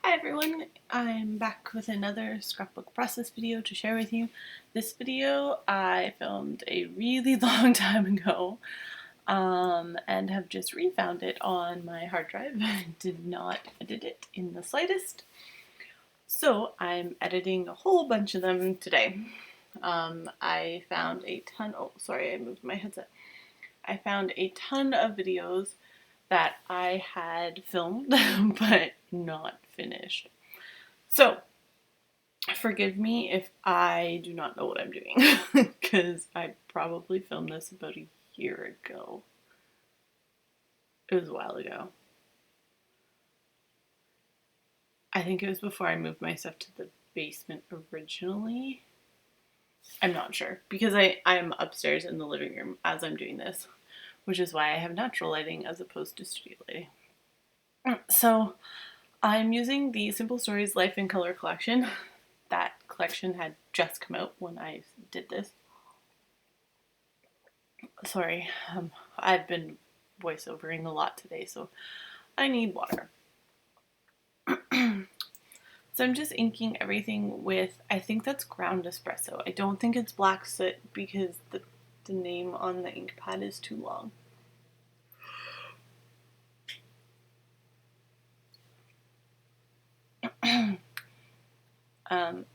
Hi everyone, I'm back with another scrapbook process video to share with you. This video I filmed a really long time ago and have just refound it on my hard drive. I did not edit it in the slightest. So I'm editing a whole bunch of them today. I found a ton, oh sorry I moved my headset. I found a ton of videos that I had filmed but not finished. So, forgive me if I do not know what I'm doing, because I probably filmed this about a year ago. It was a while ago. I think it was before I moved my stuff to the basement originally. I'm not sure, because I am upstairs in the living room as I'm doing this, which is why I have natural lighting as opposed to studio lighting. So, I'm using the Simple Stories Life in Color collection. That collection had just come out when I did this. Sorry, I've been voiceovering a lot today, so I need water. So I'm just inking everything with, I think that's ground espresso. I don't think it's black soot because the name on the ink pad is too long.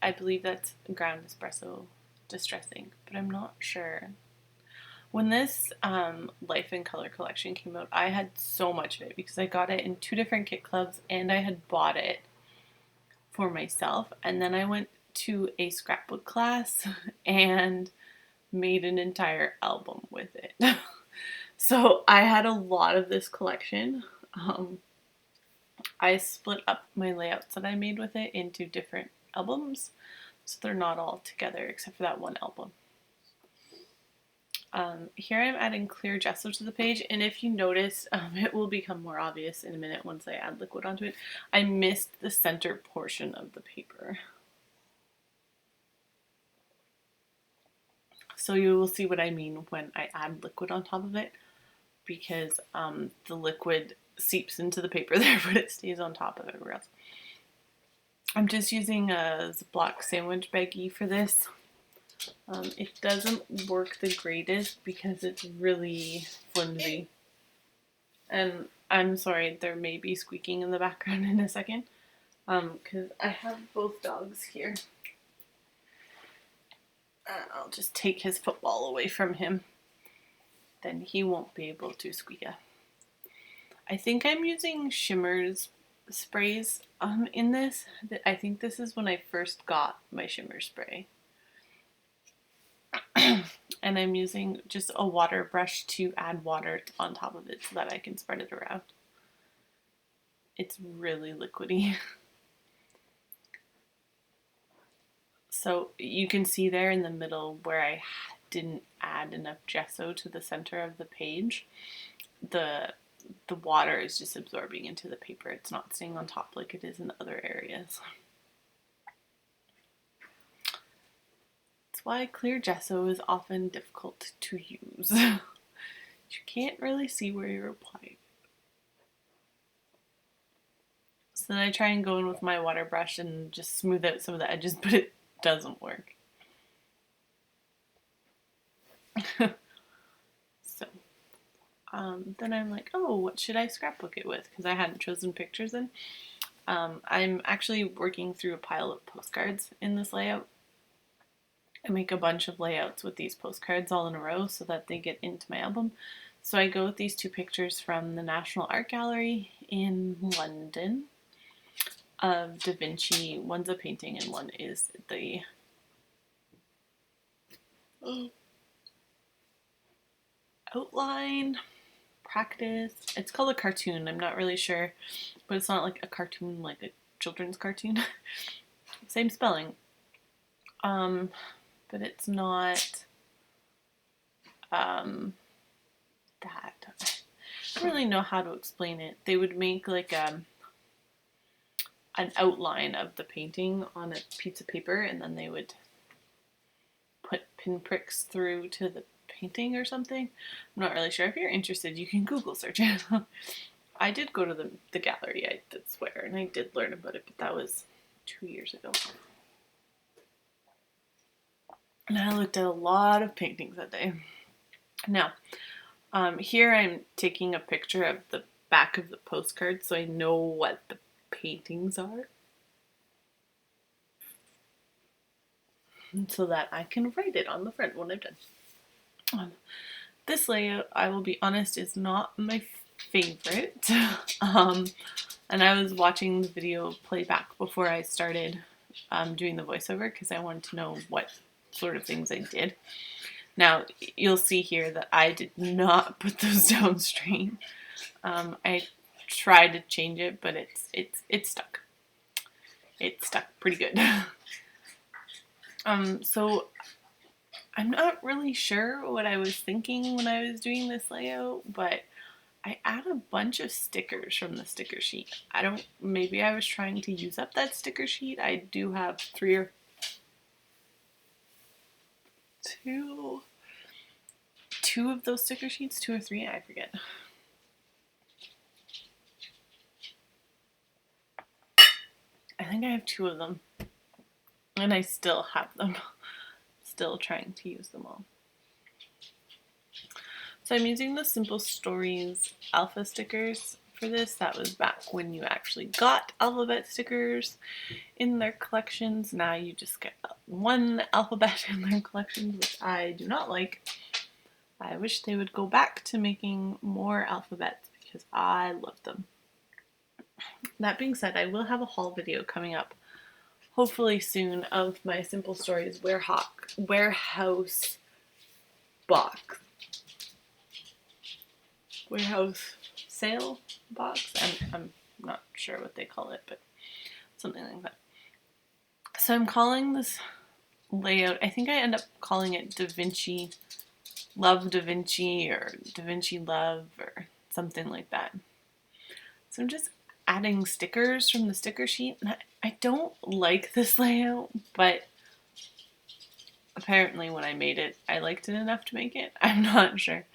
I believe that's ground espresso distress ink, but I'm not sure. When this Life in Color collection came out, I had so much of it because I got it in 2 different kit clubs and I had bought it for myself. And then I went to a scrapbook class and made an entire album with it. So I had a lot of this collection. I split up my layouts that I made with it into different albums, so they're not all together except for that one album. Here I'm adding clear gesso to the page, and if you notice, it will become more obvious in a minute once I add liquid onto it. I missed the center portion of the paper. So you will see what I mean when I add liquid on top of it, because the liquid seeps into the paper there, but it stays on top of everywhere else. I'm just using a Ziploc sandwich baggie for this. It doesn't work the greatest because it's really flimsy. And I'm sorry, there may be squeaking in the background in a second, because I have both dogs here. I'll just take his football away from him. Then he won't be able to squeak. I think I'm using Shimmer's sprays in this. I think this is when I first got my shimmer spray. And I'm using just a water brush to add water on top of it so that I can spread it around. It's really liquidy. So you can see there in the middle where I didn't add enough gesso to the center of the page, the water is just absorbing into the paper. It's not staying on top like it is in other areas. That's why clear gesso is often difficult to use. You can't really see where you're applying. So then I try and go in with my water brush and just smooth out some of the edges, but it doesn't work. So then I'm like, oh, what should I scrapbook it with? Because I hadn't chosen pictures in. I'm actually working through a pile of postcards in this layout. I make a bunch of layouts with these postcards all in a row so that they get into my album. So I go with these 2 pictures from the National Art Gallery in London of Da Vinci. One's a painting and one is the outline practice. It's called a cartoon. I'm not really sure, but it's not like a cartoon like a children's cartoon. Same spelling. But it's not that. I don't really know how to explain it. They would make like an outline of the painting on a piece of paper, and then they would put pinpricks through to the painting or something. I'm not really sure. If you're interested, you can Google search it. I did go to the gallery, I did swear, and I did learn about it, but that was 2 years ago. And I looked at a lot of paintings that day. Now, here I'm taking a picture of the back of the postcard so I know what the paintings are, and so that I can write it on the front when I'm done. This layout, I will be honest, is not my favorite. And I was watching the video playback before I started doing the voiceover because I wanted to know what sort of things I did. Now, you'll see here that I did not put those down straight. I tried to change it, but it's stuck. It's stuck pretty good. So I'm not really sure what I was thinking when I was doing this layout, but I add a bunch of stickers from the sticker sheet. Maybe I was trying to use up that sticker sheet. I do have two of those sticker sheets, 2 or 3, I forget. I think I have 2 of them, and I still have them. Still trying to use them all. So I'm using the Simple Stories alpha stickers for this. That was back when you actually got alphabet stickers in their collections. Now you just get 1 alphabet in their collections, which I do not like. I wish they would go back to making more alphabets because I love them. That being said, I will have a haul video coming up hopefully soon of my Simple Stories warehouse box. Warehouse sale box. I'm not sure what they call it, but something like that. So I'm calling this layout, I think I end up calling it Da Vinci, Love Da Vinci, or Da Vinci Love, or something like that. So I'm just adding stickers from the sticker sheet, and I don't like this layout, but apparently when I made it, I liked it enough to make it. I'm not sure.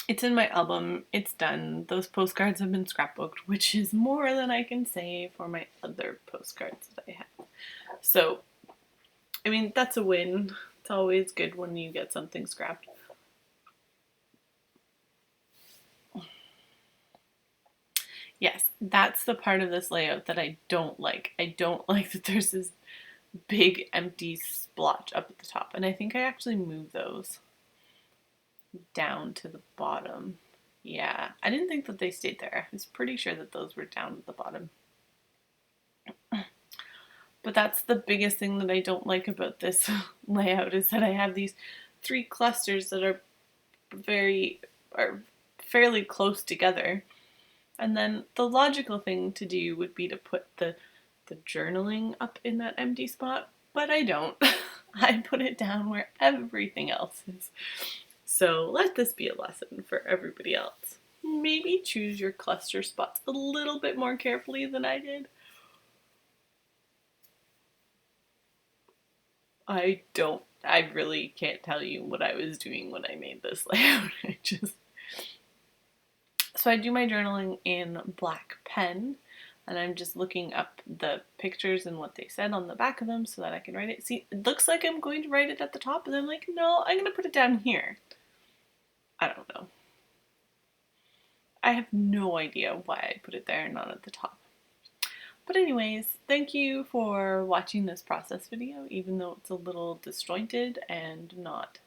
It's in my album. It's done. Those postcards have been scrapbooked, which is more than I can say for my other postcards that I have. So, I mean, that's a win. It's always good when you get something scrapped. Yes, that's the part of this layout that I don't like. I don't like that there's this big empty splotch up at the top. And I think I actually moved those down to the bottom. Yeah, I didn't think that they stayed there. I was pretty sure that those were down at the bottom. But that's the biggest thing that I don't like about this layout, is that I have these 3 clusters that are fairly close together. And then the logical thing to do would be to put the journaling up in that empty spot, but I don't. I put it down where everything else is. So let this be a lesson for everybody else. Maybe choose your cluster spots a little bit more carefully than I did. I really can't tell you what I was doing when I made this layout. So I do my journaling in black pen, and I'm just looking up the pictures and what they said on the back of them so that I can write it. See, it looks like I'm going to write it at the top, and I'm like, no, I'm going to put it down here. I don't know. I have no idea why I put it there and not at the top. But anyways, thank you for watching this process video, even though it's a little disjointed and not.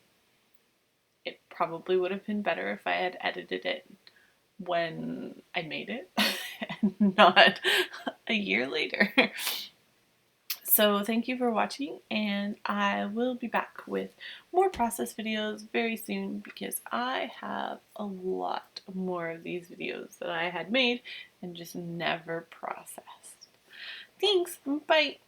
It probably would have been better if I had edited it when I made it and not a year later. So thank you for watching, and I will be back with more process videos very soon because I have a lot more of these videos that I had made and just never processed. Thanks, bye!